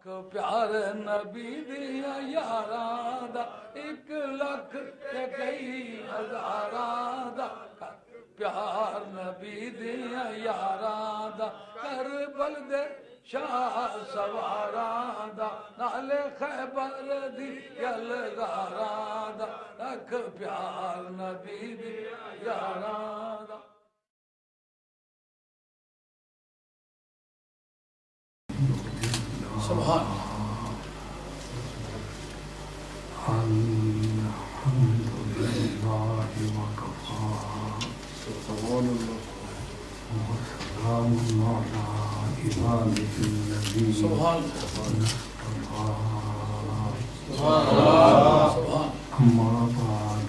پیارے نبی دیا یاراں دا 1 لکھ تے کئی ہزاراں دا پیار نبی دیا یاراں دا کربل دے شاہ سواراں دا نالے خیبر دی یلغاراں دا لکھ پیار نبی دیا یاراں دا. سبحان الحمد لله وكفى وسلام على عباده الذين اصطفى أما بعد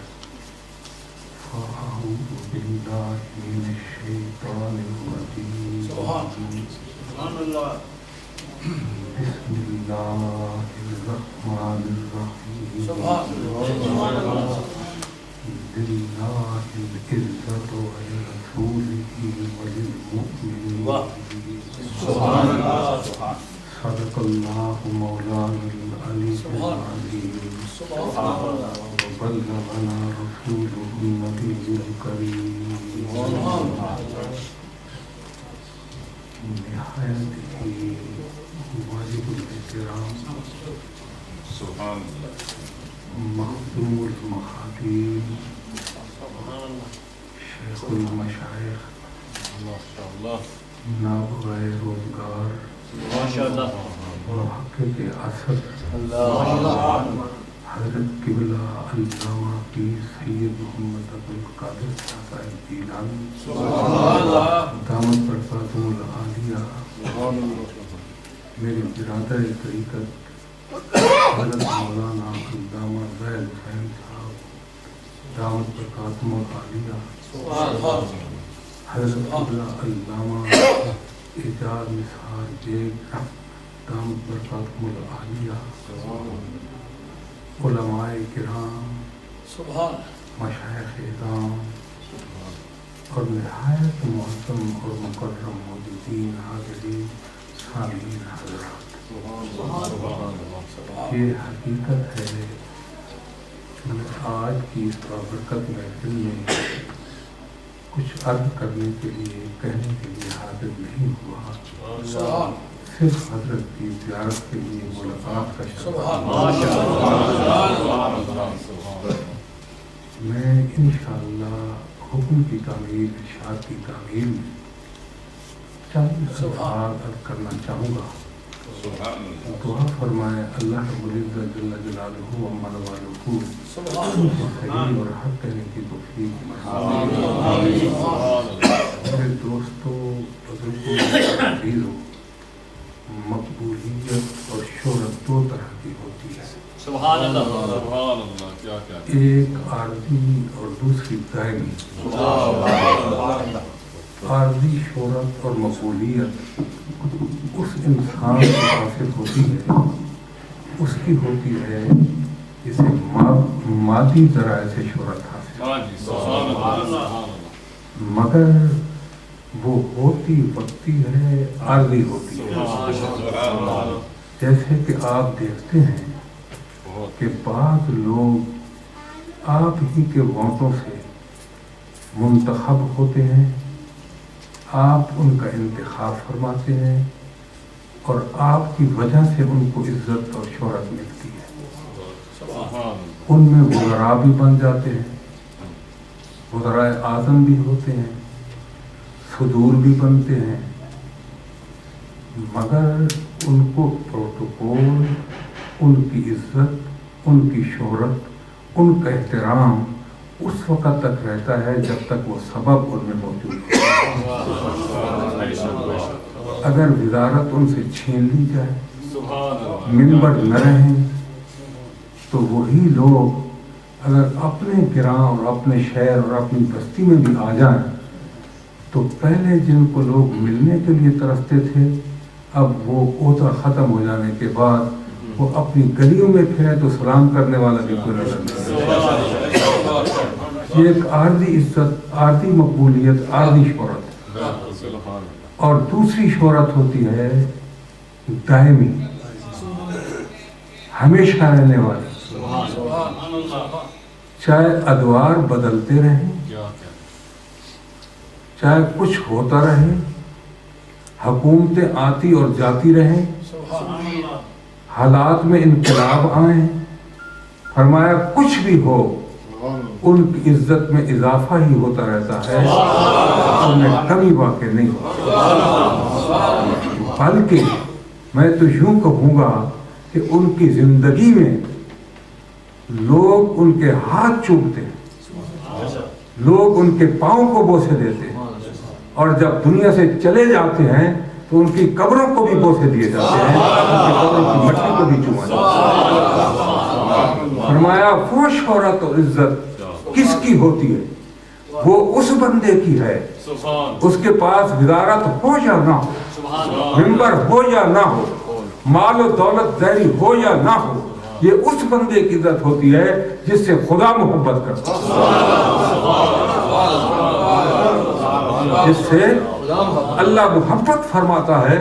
فأعوذ بالله من الشيطان الرجيم سبحان الله بسم الله الرحمن الرحيم سبحان الله لله العزة ولرسوله وللمؤمنين سبحان الله صدق الله مولانا العلي العظيم وبلغنا رسوله النبي الكريم نهايته واجب الاحترام سبحان مخدوم المخاديم شیخ المشائخ نابغہ روزگار محقق اثر حضرت قبلہ علامہ پیر سید محمد عبدالقادر صاحب جیلانی دامت برکاتہ العالیہ، میرے برادر طریقت حضرت مولانا علامہ زید حسین صاحب دامت برکاتہ العالیہ، حضرت قبلہ علامہ اعجاز نثار بیگ دامت برکاتہ العالیہ، علماء کرام، مشائخ اعظام اور نہایت معظم اور مکرم موجودین، حاضرین، سامعین حضرات، یہ حقیقت ہے کہ میں آج کی اس بابرکت محفل میں کچھ عرض کرنے کے لیے، کہنے کے لیے حاضر نہیں ہوا، صرف حضرت کی زیارت کے لیے ملاقات کا شرف. میں انشاءاللہ حکم کی تعمیل، ارشاد کی تعمیل میں چند الفاظ عرض کرنا چاہوں گا. دعا فرمائے اللہ رب العزت جل جلالہ و من والہ صحیح اور حق کہنے کی توفیق. میرے دوستوں، بزرگوں، عزیزوں، مقبولیت اور شہرت 2 طرح کی ہوتی ہے، سبحان اللہ سبحان اللہ. کیا ایک عارضی اور دوسری دائمی. عارضی شہرت اور مقبولیت اس انسان کو حاصل ہوتی ہے، اس کی ہوتی ہے جسے مادی ذرائع سے شہرت حاصل، مگر وہ ہوتی وقتی ہے، عارضی ہوتی ہے. جیسے کہ آپ دیکھتے ہیں کہ بعض لوگ آپ ہی کے ووٹوں سے منتخب ہوتے ہیں، آپ ان کا انتخاب فرماتے ہیں اور آپ کی وجہ سے ان کو عزت اور شہرت ملتی ہے. ان میں وزراء بھی بن جاتے ہیں، وزرائے اعظم بھی ہوتے ہیں، صدور بھی بنتے ہیں، مگر ان کو پروٹوکول، ان کی عزت، ان کی شہرت، ان کا احترام اس وقت تک رہتا ہے جب تک وہ سبب ان میں موجود ہے. اگر وزارت ان سے چھین لی جائے، منبر نہ رہیں، تو وہی لوگ اگر اپنے گراں اور اپنے شہر اور اپنی بستی میں بھی آ جائیں تو پہلے جن کو لوگ ملنے کے لیے ترستے تھے، اب وہ عہدہ ختم ہو جانے کے بعد وہ اپنی گلیوں میں پھرے تو سلام کرنے والا بھی کوئی نظر نہیں. یہ ایک عارضی عزت، عارضی مقبولیت، عارضی شہرت. اور دوسری شہرت ہوتی ہے دائمی. ہمیشہ رہنے والی، سبحان اللہ چاہے ادوار بدلتے رہیں، کیا کیا چاہے کچھ ہوتا رہے، حکومتیں آتی اور جاتی رہیں، سبحان اللہ حالات میں انقلاب آئیں، فرمایا کچھ بھی ہو ان کی عزت میں اضافہ ہی ہوتا رہتا ہے، ان میں کمی واقع نہیں ہوتی، بلکہ میں تو یوں کہوں گا کہ ان کی زندگی میں لوگ ان کے ہاتھ چومتے ہیں، لوگ ان کے پاؤں کو بوسے دیتے ہیں، اور جب دنیا سے چلے جاتے ہیں تو ان کی قبروں کو بھی بوسے دیے جاتے ہیں، ان کی قبروں کی مٹی کو بھی چوما جاتا ہے۔ فرمایا وہ شہرت اور عزت کس کی ہوتی ہے؟ وہ اس بندے کی ہے سبحان اس کے پاس وزارت ہو یا نہ ہو، سبحان اللہ ممبر ہو یا نہ ہو، مال و دولت داری ہو یا نہ ہو، یہ اس بندے کی عزت ہوتی ہے جس سے خدا محبت کرتا ہے، جس سے اللہ محبت فرماتا ہے،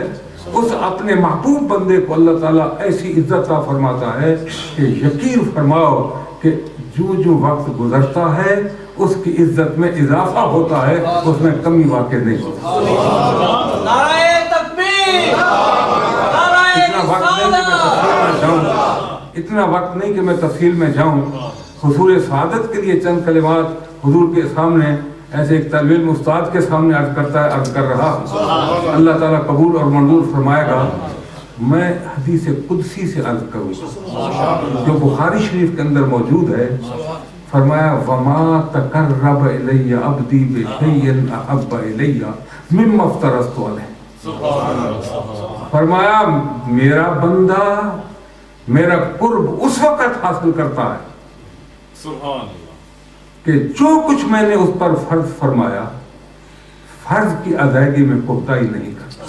اس اپنے محبوب بندے کو اللہ تعالیٰ ایسی عزت عطا فرماتا ہے کہ یقین فرماؤ کہ جو جو وقت گزرتا ہے اس کی عزت میں اضافہ ہوتا ہے، اس میں کمی واقع نہیں ہوتی۔ نعرہ تکبیر، نعرہ اتنا وقت نہیں کہ میں تفصیل میں جاؤں، حصول سعادت کے لیے چند کلمات حضور کے سامنے ایسے ایک طالب علم استاد کے سامنے عرض کر رہا، اللہ تعالیٰ قبول اور منظور فرمائے گا۔ میں حدیث قدسی سے عرض کروں جو بخاری شریف کے اندر موجود ہے، فرمایا وَمَا تَقَرَّبَ إِلَيَّ عَبْدِي بِشَيْءٍ أَحَبَّ إِلَيَّ مِمَّا افْتَرَضْتُ عَلَيْهِ، فرمایا میرا بندہ میرا قرب اس وقت حاصل کرتا ہے سبحان اللہ کہ جو کچھ میں نے اس پر فرض فرمایا، فرض کی ادائیگی میں کوتاہی نہیں کرتا۔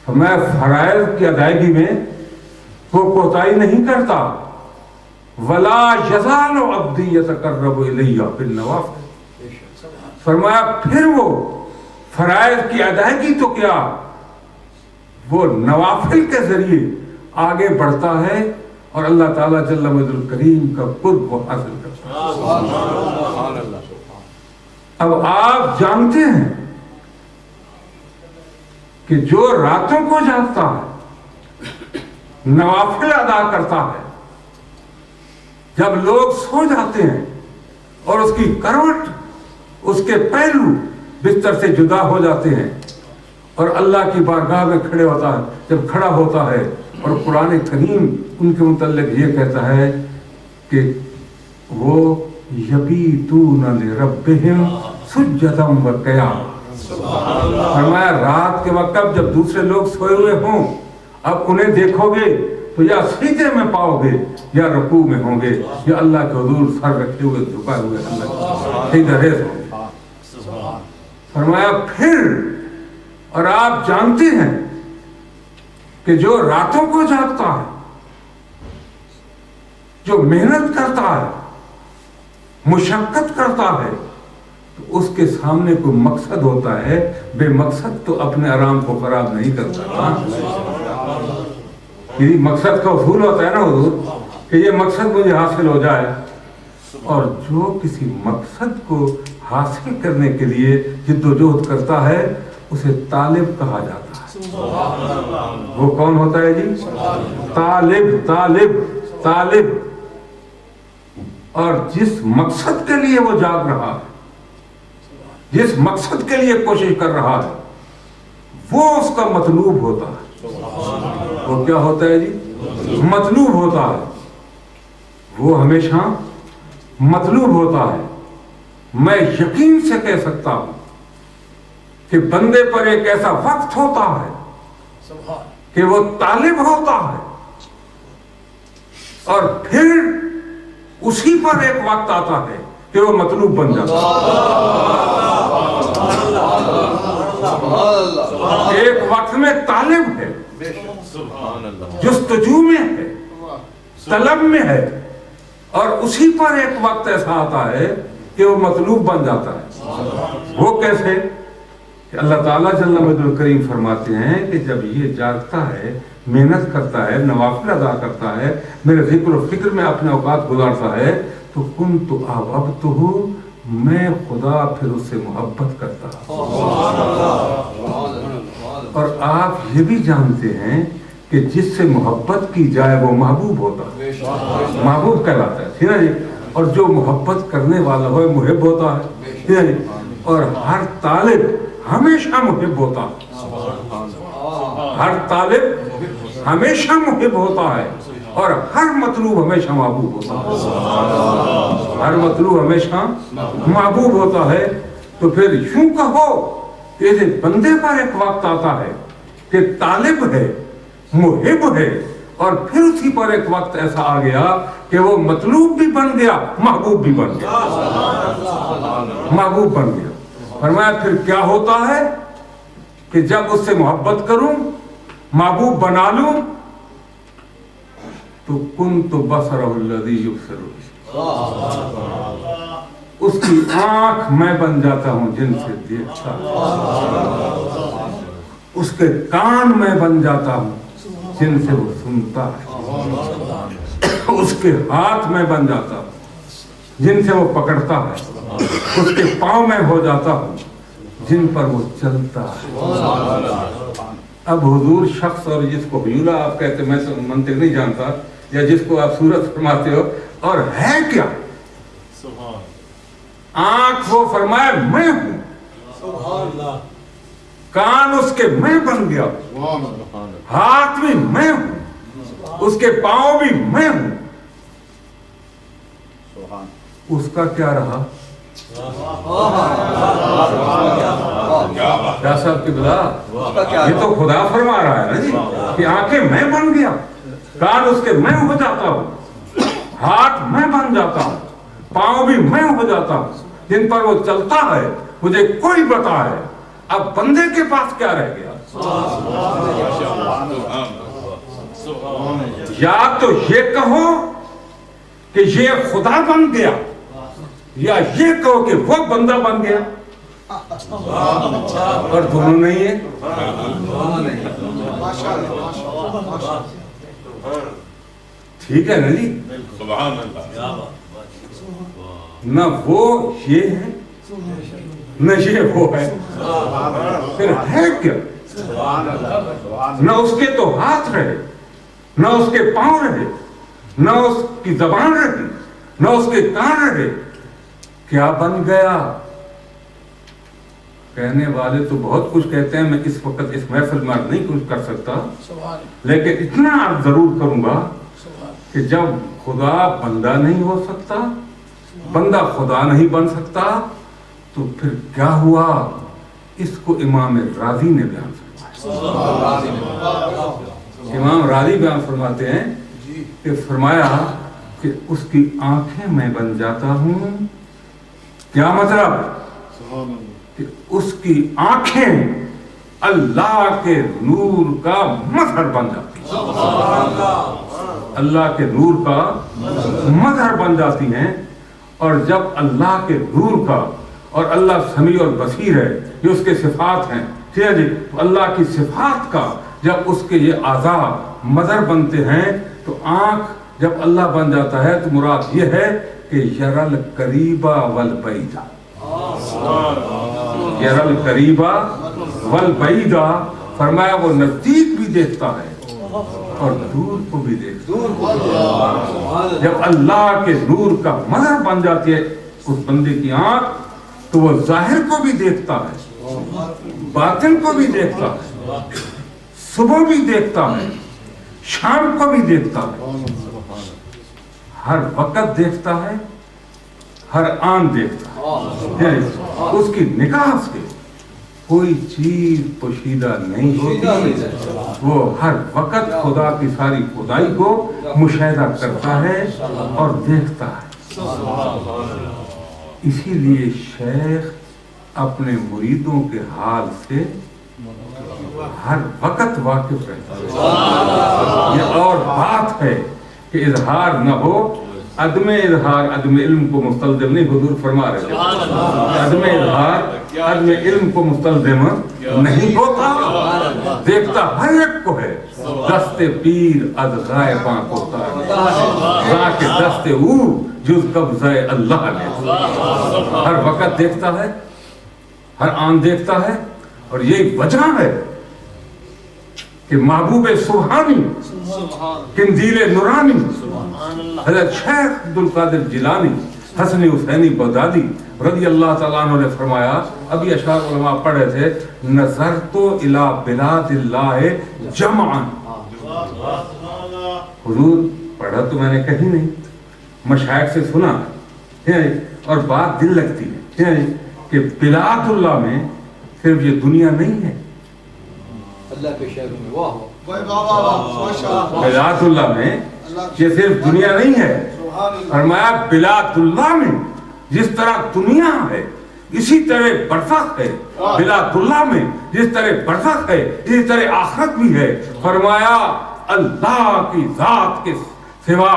فرمایا فرائض کی ادائیگی میں وہ کوتاہی نہیں کرتا۔ وَلَا يَزَالُ عَبْدِي يَتَقَرَّبُ إِلَيَّ بِالنَّوَافِلِ، فرمایا پھر وہ فرائض کی ادائیگی تو کیا، وہ نوافل کے ذریعے آگے بڑھتا ہے اور اللہ تعالیٰ جل مجدہ الکریم کا قرب کو حاصل کرتا ہے۔ اب آپ جانتے ہیں کہ جو راتوں کو جاگتا ہے، نوافل ادا کرتا ہے، جب لوگ سو جاتے ہیں اور اس کی کروٹ، اس کے پہلو بستر سے جدا ہو جاتے ہیں اور اللہ کی بارگاہ میں کھڑے ہوتا ہے، جب کھڑا ہوتا ہے اور قرآن کریم ان کے متعلق یہ کہتا ہے کہ وہ یبیتون لربہم سجدا و قیاما، فرمایا رات کے وقت جب دوسرے لوگ سوئے ہوئے ہوں، اب انہیں دیکھو گے تو یا سجدے میں پاؤ گے یا رکوع میں ہوں گے، یا اللہ کے حضور سر رکھے ہوئے جھکائے ہوئے اللہ کی سجدہ ریز ہوں گے۔ فرمایا پھر، اور آپ جانتے ہیں کہ جو راتوں کو جاگتا ہے، جو محنت کرتا ہے، مشقت کرتا ہے، تو اس کے سامنے کوئی مقصد ہوتا ہے، بے مقصد تو اپنے آرام کو خراب نہیں کرتا۔ یہ مقصد کا اصول ہوتا ہے نا حضور کہ یہ مقصد مجھے حاصل ہو جائے، اور جو کسی مقصد کو حاصل کرنے کے لیے جد و جہد کرتا ہے اسے طالب کہا جاتا ہے۔ وہ کون ہوتا ہے جی؟ طالب۔ اور جس مقصد کے لیے وہ جاگ رہا ہے، جس مقصد کے لیے کوشش کر رہا ہے، وہ اس کا مطلوب ہوتا ہے۔ وہ کیا ہوتا ہے جی؟ مطلوب ہوتا ہے، وہ ہمیشہ مطلوب ہوتا ہے۔ میں یقین سے کہہ سکتا ہوں کہ بندے پر ایک ایسا وقت ہوتا ہے کہ وہ طالب ہوتا ہے، اور پھر اسی پر ایک وقت آتا ہے کہ وہ مطلوب بن جاتا ہے۔ ایک وقت میں طالب ہے، جستجو میں ہے، طلب میں ہے، اور اسی پر ایک وقت ایسا آتا ہے کہ وہ مطلوب بن جاتا ہے۔ وہ کیسے کہ اللہ تعالیٰ جل مجدہ الکریم فرماتے ہیں کہ جب یہ جاگتا ہے، محنت کرتا ہے، نوافل ادا کرتا ہے، میرے ذکر و فکر میں اپنے اوقات گزارتا ہے، تو کنت احببتہ، میں خدا پھر اس سے محبت کرتا اور آپ یہ بھی جانتے ہیں کہ جس سے محبت کی جائے وہ محبوب ہوتا ہے، محبوب کہلاتا ہے، ٹھیک ہے جی، اور جو محبت کرنے والا ہو محب ہوتا ہے، ٹھیک ہے جی، اور ہر طالب ہمیشہ محب ہوتا ہے، ہر طالب ہمیشہ محب ہوتا ہے، اور ہر مطلوب ہمیشہ محبوب ہوتا ہے، ہر مطلوب ہمیشہ محبوب ہوتا ہے۔ تو پھر یوں کہو کہ اس بندے پر ایک وقت آتا ہے کہ طالب ہے، محب ہے، اور پھر اسی پر ایک وقت ایسا آ گیا کہ وہ مطلوب بھی بن گیا، محبوب بھی بن گیا، محبوب بن گیا۔ فرمایا پھر کیا ہوتا ہے کہ جب اس سے محبت کروں، محبوب بنا لوں، تو کنت بصرہ الذی یبصر بہ، اس کی آنکھ میں بن جاتا ہوں جن سے دیکھتا ہے، اس کے کان میں بن جاتا ہوں جن سے وہ سنتا ہے، اس کے ہاتھ میں بن جاتا ہوں جن سے وہ پکڑتا ہے، اس کے پاؤں میں ہو جاتا ہوں جن پر وہ چلتا ہے۔ اب حضور شخص اور جس کو حیولہ آپ کہتے، میں منطق نہیں جانتا، یا جس کو آپ صورت فرماتے ہو، اور ہے کیا؟ آنکھ وہ فرمایا میں ہوں، کان اس کے میں بن گیا، ہاتھ بھی میں ہوں، اس کے پاؤں بھی میں ہوں، اس کا کیا رہا؟ کیا صاحب کی بلا، یہ تو خدا فرما رہا ہے نا جی کہ آنکھیں میں بن گیا، کان اس کے میں ہو جاتا ہوں، ہاتھ میں بن جاتا ہوں، پاؤں بھی میں ہو جاتا ہوں، جن پر وہ چلتا ہے مجھے کوئی بتا ہے۔ اب بندے کے پاس کیا رہ گیا؟ یا تو یہ کہو کہ یہ خدا بن گیا، یا یہ کہو کہ وہ بندہ بن گیا، اور دونوں نہیں ہے۔ ٹھیک ہے نا جی، نہ وہ یہ ہے نہ یہ وہ ہے، پھر ہے کیا؟ نہ اس کے تو ہاتھ رہے، نہ اس کے پاؤں رہے، نہ اس کی زبان رہی، نہ اس کے کان رہے، کیا بن گیا؟ کہنے والے تو بہت کچھ کہتے ہیں، میں اس وقت اس محفل میں نہیں کچھ کر سکتا، لیکن اتنا عرض ضرور کروں گا کہ جب خدا بندہ نہیں ہو سکتا، بندہ خدا نہیں بن سکتا، تو پھر کیا ہوا؟ اس کو امام راضی نے بیان فرمایا۔ امام راضی بیان فرماتے ہیں کہ فرمایا کہ اس کی آنکھیں میں بن جاتا ہوں، کیا مطلب؟ کہ اس کی آنکھیں اللہ کے نور کا مظہر بن جاتی ہیں، اللہ کے نور کا مظہر بن جاتی ہیں، اور جب اللہ کے نور کا، اور اللہ سمیع اور بصیر ہے، یہ اس کے صفات ہیں، ٹھیک ہے جی، تو اللہ کی صفات کا جب اس کے یہ اعضاء مظہر بنتے ہیں، تو آنکھ جب اللہ بن جاتا ہے تو مراد یہ ہے کہ یرل قریبا والبعیدا، یرل قریبا والبعیدا، فرمایا وہ نزدیک بھی دیکھتا ہے اور دور کو بھی دیکھتا ہے۔ جب اللہ کے نور کا مظہر بن جاتی ہے اس بندے کی آنکھ، تو وہ ظاہر کو بھی دیکھتا ہے، باطن کو بھی دیکھتا ہے، صبح بھی دیکھتا ہے، شام کو بھی دیکھتا ہے، ہر وقت دیکھتا ہے، ہر آن دیکھتا ہے، اس کی نگاہ سے کوئی چیز پوشیدہ نہیں ہوتی، وہ ہر وقت خدا کی ساری خدائی کو مشاہدہ کرتا ہے اور دیکھتا ہے۔ اسی لیے شیخ اپنے مریدوں کے حال سے ہر وقت واقف رہتا ہے۔ یہ اور بات ہے کہ اظہار نہ ہو عدم اظہار عدم علم کو مستلزم نہیں، حضور فرما رہے تھے عدم اظہار عدم علم کو مستلزم نہیں ہوتا، دیکھتا ہر ایک کو ہے، دست پیر از غائباں کو تاک دست او جز قبضہ اللہ نے، ہر وقت دیکھتا ہے، ہر آن دیکھتا ہے، اور یہی وجہ ہے کہ محبوب سبحانی قندیل نورانی حضرت شیخ عبدالقادر جیلانی حسن حسینی بغدادی رضی اللہ تعالیٰ عنہ نے فرمایا، ابھی اشعار علماء پڑھ رہے تھے، نظرت الی بلاد اللہ جمعا، حضور پڑھا تو میں نے کہیں نہیں، مشائخ سے سنا ہے، اور بات دل لگتی ہے کہ بلاد اللہ میں صرف یہ دنیا نہیں ہے، اللہ کے شہر میں واہ بلاد اللہ میں یہ صرف دنیا نہیں ہے، فرمایا بلاد اللہ میں جس طرح دنیا ہے اسی طرح برزخ ہے، بلاد اللہ میں جس طرح برزخ ہے اسی طرح آخرت بھی ہے، فرمایا اللہ کی ذات کے سوا،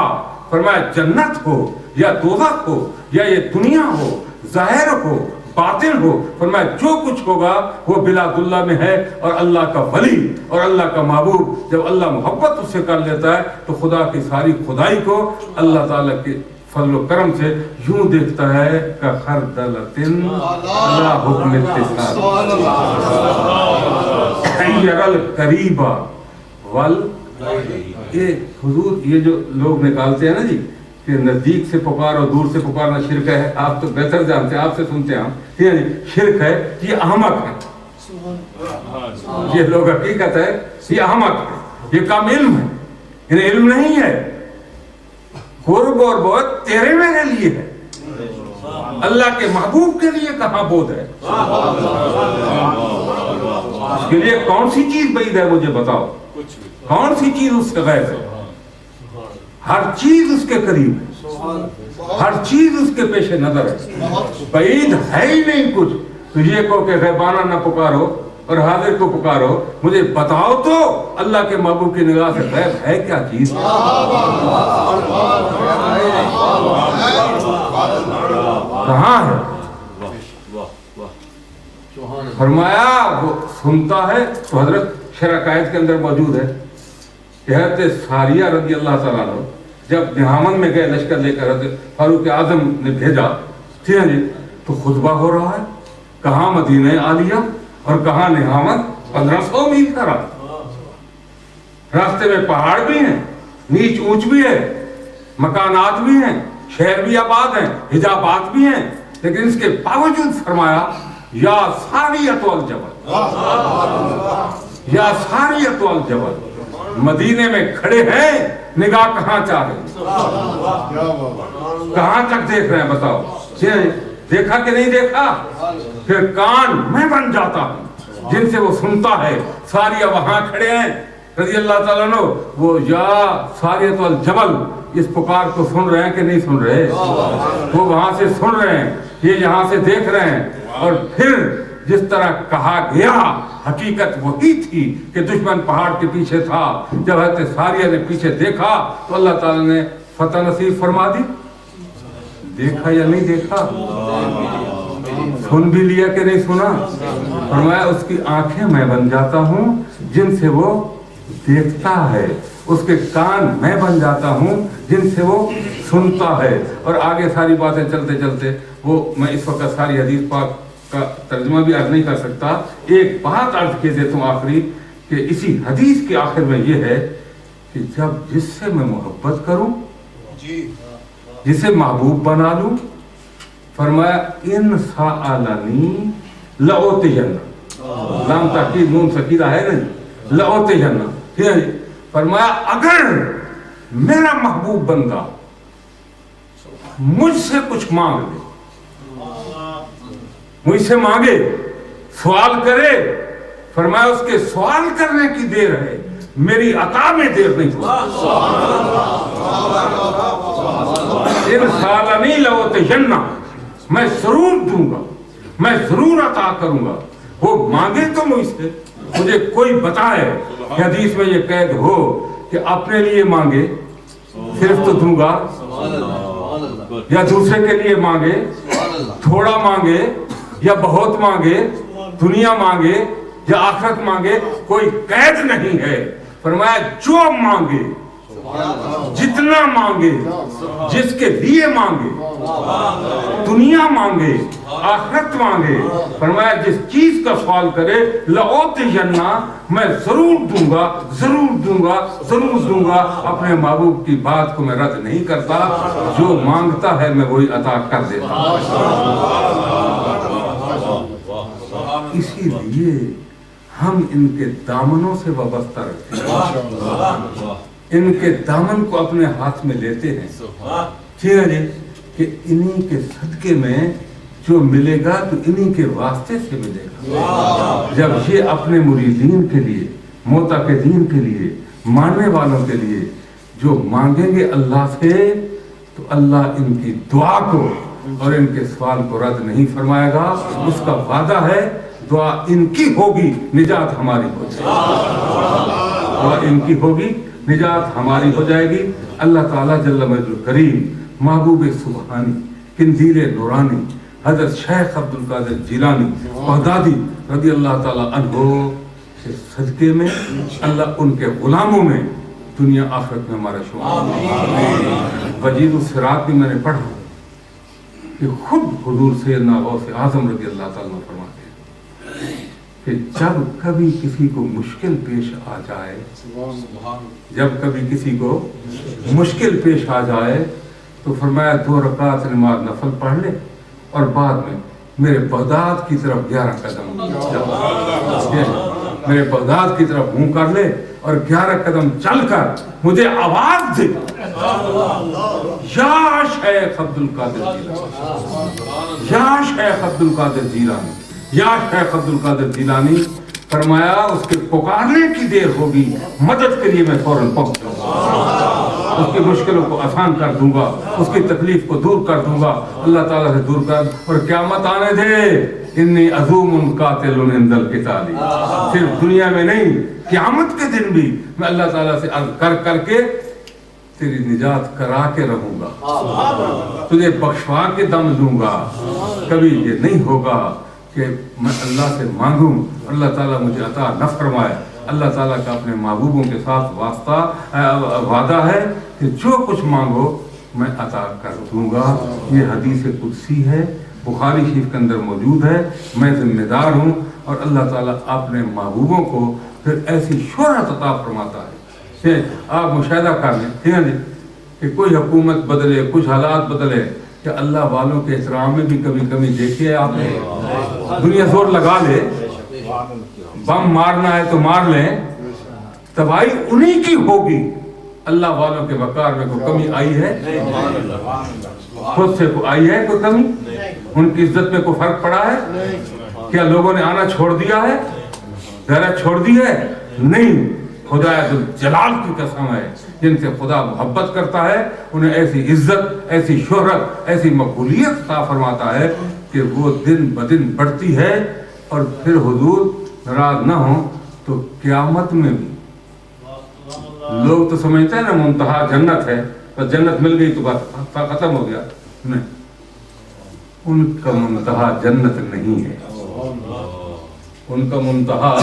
فرمایا جنت ہو یا دوزخ ہو یا یہ دنیا ہو، ظاہر ہو باطن ہو، فرمایا جو کچھ ہوگا وہ بلاد اللہ میں ہے، اور اللہ کا ولی اور اللہ کا محبوب جب اللہ محبت اس سے کر لیتا ہے تو خدا کی ساری خدائی کو اللہ تعالیٰ کے فضل و کرم سے یوں دیکھتا ہے کہ خردلتن لا حکم اتصال خیر القریبہ ول، یہ حضور یہ جو لوگ نکالتے ہیں نا جی کہ نزدیک سے پکار اور دور سے پکارنا شرک ہے، آپ تو بہتر جانتے ہیں، آپ سے سنتے ہیں ہم، یعنی شرک ہے، یہ احمق ہے، یہ لوگ حقیقت ہے یہ احمق ہے، یہ کم علم ہے، انہیں علم نہیں ہے، قرب اور بہت تیرے میرے لیے ہے، اللہ کے محبوب کے لیے کہاں بود ہے، اس کے لیے کون سی چیز بعید ہے مجھے بتاؤ، کون سی چیز اس سے غائب ہے، ہر چیز اس کے قریب ہے، ہر چیز اس کے پیش نظر ہے، بعید ہے ہی نہیں کچھ، تو یہ کہو کہ غیبانہ نہ پکارو اور حاضر کو پکارو، مجھے بتاؤ تو اللہ کے محبوب کی نگاہ سے غیب ہے کیا چیز، کہاں ہے، فرمایا وہ سنتا ہے، تو حضرت شرح قائد کے اندر موجود ہے کہ حضرت ساریہ رضی اللہ تعالیٰ عنہ جب نہامن میں گئے لشکر لے کر حضرت فاروق اعظم نے بھیجا، ٹھیک ہے جی، تو خطبہ ہو رہا ہے، کہاں مدینہ عالیہ اور کہاں نہامن، 1500 میل کا راستے میں پہاڑ بھی ہیں، نیچ اونچ بھی ہے، مکانات بھی ہیں، شہر بھی آباد ہیں، حجابات بھی ہیں، لیکن اس کے باوجود فرمایا یا ساریۃ والجبل، یا ساریۃ والجبل، مدینے میں کھڑے ہیں، نگاہ کہاں چاہ رہے ہیں، کہاں تک دیکھ رہے ہیں بتاؤ، دیکھا کہ نہیں دیکھا، پھر کان میں بن جاتا ہوں جن سے وہ سنتا ہے، ساریہ وہاں کھڑے ہیں رضی اللہ تعالیٰ عنہ، وہ یا ساریۃ والجبل اس پکار کو سن رہے ہیں کہ نہیں سن رہے، وہ وہاں سے سن رہے ہیں، یہ یہاں سے دیکھ رہے ہیں، اور پھر جس طرح کہا گیا حقیقت وہی تھی کہ دشمن پہاڑ کے پیچھے تھا، جب حضرت ساریہ نے پیچھے دیکھا تو اللہ تعالیٰ نے فتح نصیب فرما دی، دیکھا یا نہیں دیکھا، سن بھی لیا کہ نہیں سنا، فرمایا اس کی آنکھیں میں بن جاتا ہوں جن سے وہ دیکھتا ہے، اس کے کان میں بن جاتا ہوں جن سے وہ سنتا ہے، اور آگے ساری باتیں چلتے چلتے وہ میں اس وقت ساری حدیث پاک کا ترجمہ بھی عرض نہیں کر سکتا، ایک بات عرض کیے دیتا ہوں آخری، کہ اسی حدیث کے آخر میں یہ ہے کہ جب جس سے میں محبت کروں، جسے محبوب بنا لوں، فرمایا ان سألنی لأعطین، لام تاکید نون سکینہ ہے نہیں، لأعطین، ٹھیک ہے، فرمایا اگر میرا محبوب بندہ مجھ سے کچھ مانگ لے، مجھ سے مانگے، سوال کرے، فرمایا اس کے سوال کرنے کی دیر ہے، میری عطا میں دیر نہیں ہوگی، ان سالنی لأعطین، میں ضرور دوں گا، میں ضرور عطا کروں گا، وہ مانگے تو مجھ سے، مجھے کوئی بتائے کہ حدیث میں یہ قید ہو کہ اپنے لیے مانگے صرف تو دوں گا یا دوسرے کے لیے مانگے, تھوڑا مانگے یا بہت مانگے, دنیا مانگے یا آخرت مانگے, کوئی قید نہیں ہے. فرمایا جو مانگے, جتنا مانگے, جس کے لیے مانگے, دنیا مانگے, آخرت مانگے, فرمایا جس چیز کا سوال کرے لأعطینہ, میں ضرور دوں گا, ضرور دوں گا, ضرور دوں گا. اپنے محبوب کی بات کو میں رد نہیں کرتا, جو مانگتا ہے میں وہی عطا کر دیتا. اسی لیے ہم ان کے دامنوں سے وابستہ رکھتے ہیں, ان کے دامن کو اپنے ہاتھ میں لیتے ہیں. ٹھیک ہے جی, کہ انہی کے صدقے میں جو ملے گا تو انہی کے واسطے سے ملے گا. جب یہ اپنے مریدین کے لیے, معتقدین کے لیے, ماننے والوں کے لیے جو مانگیں گے اللہ سے, تو اللہ ان کی دعا کو اور ان کے سوال کو رد نہیں فرمائے گا. اس کا وعدہ ہے, دعا ان کی ہوگی, نجات ہماری ہو جائے گی. دعا ان کی ہوگی, نجات ہماری ہو جائے گی. اللہ تعالیٰ جل مجدہ الکریم محبوب سبحانی قندیل نورانی حضرت شیخ عبد القادر جیلانی بغدادی رضی اللہ تعالیٰ عنہ کے صدقے میں اللہ ان کے غلاموں میں دنیا آخرت میں ہمارا شمار. وجید الصراط بھی میں نے پڑھا کہ خود حضور سیدنا غوث اعظم رضی اللہ تعالیٰ فرماتے ہیں کہ جب کبھی کسی کو مشکل پیش آ جائے, جب کبھی کسی کو مشکل پیش آ جائے تو فرمایا 2 رکعت نماز نفل پڑھ لے اور بعد میں میرے بغداد کی طرف 11 قدم چل, میرے بغداد کی طرف منہ کر لے اور 11 قدم چل کر مجھے آواز دے, یا شیخ عبد القادر جیلانی, یا شیخ عبد القادر جیلانی, یا شیخ عبد القادر جیلانی. فرمایا اس کے پکارنے کی دیر ہوگی, مدد کے لیے میں فوراً پہنچ جاؤں گا, اس کی مشکلوں کو آسان کر دوں گا, اس کی تکلیف کو دور کر دوں گا. اللہ تعالیٰ سے دور کر, اور قیامت آنے دے, انی عظوم قاتل عند القتال. صرف دنیا میں نہیں, قیامت کے دن بھی میں اللہ تعالیٰ سے عرض کر کے تیری نجات کرا کے رہوں گا, تجھے بخشوا کے دم لوں گا. کبھی یہ نہیں ہوگا کہ میں اللہ سے مانگوں, اللہ تعالیٰ مجھے عطا نہ فرمائے. اللہ تعالیٰ کا اپنے محبوبوں کے ساتھ وعدہ ہے کہ جو کچھ مانگو میں عطا کر دوں گا. یہ حدیث قدسی ہے, بخاری شریف کے اندر موجود ہے. میں ذمہ دار ہوں, اور اللہ تعالیٰ اپنے محبوبوں کو پھر ایسی شہرت عطا فرماتا ہے. آپ مشاہدہ کر لیں, ٹھیک ہے جی, کہ کوئی حکومت بدلے, کچھ حالات بدلے, کہ اللہ والوں کے احترام میں بھی کبھی کمی دیکھی ہے آپ نے. دنیا زور لگا لے, بم مارنا ہے تو مار لیں, تباہی انہی کی ہوگی. اللہ والوں کے وقار میں کوئی کمی آئی ہے؟ خود سے کوئی آئی ہے کوئی کمی؟ ان کی عزت میں کوئی فرق پڑا ہے؟ کیا لوگوں نے آنا چھوڑ دیا ہے, غیرت چھوڑ دی ہے؟ نہیں. خدا جلال کی قسم ہے, جن سے خدا محبت کرتا ہے انہیں ایسی عزت, ایسی شہرت, ایسی مقبولیت عطا فرماتا ہے کہ وہ دن بدن بڑھتی ہے. اور پھر حضور ناراض نہ ہوں تو قیامت میں بھی لوگ تو سمجھتے ہیں نا منتہا جنت ہے, بس جنت مل گئی تو بس ختم ہو گیا. نہیں, ان کا منتہا جنت نہیں ہے, ان کا منتہا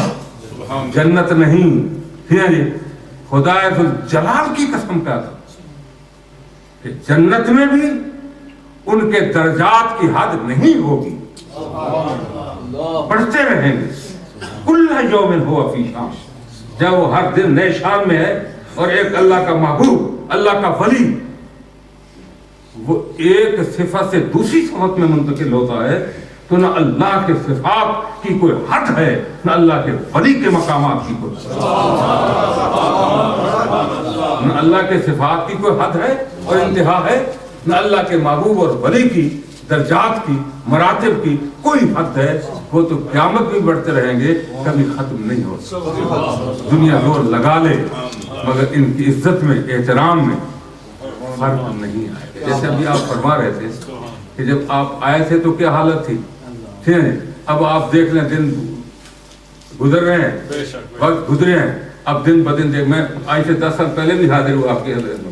جنت نہیں. خدا جلال کی قسم کہتا کہ جنت میں بھی ان کے درجات کی حد نہیں ہوگی, بڑھتے رہیں گے. کل یوم ہوا فی شان, جب وہ ہر دن نئے شان میں ہے. اور ایک اللہ کا محبوب, اللہ کا ولی, وہ ایک صفت سے دوسری صفت میں منتقل ہوتا ہے تو نہ اللہ کے صفات کی کوئی حد ہے, نہ اللہ کے ولی کے مقامات کی کوئی, نہ اللہ کے صفات کی کوئی حد ہے اور انتہا ہے, نہ اللہ کے محبوب اور ولی کی درجات کی, مراتب کی کوئی حد ہے. وہ تو قیامت بھی بڑھتے رہیں گے, کبھی ختم نہیں ہو. دنیا زور لگا لے مگر ان کی عزت میں, احترام میں فرق نہیں آئے. جیسے ابھی آپ فرما رہے تھے کہ جب آپ آئے تھے تو کیا حالت تھی, ٹھیک ہے. اب آپ دیکھ لیں دن گزر رہے ہیں, وقت گزرے ہیں, اب دن بدن دیکھ, میں آج سے 10 سال پہلے بھی حاضر ہوں آپ کے حضرت میں,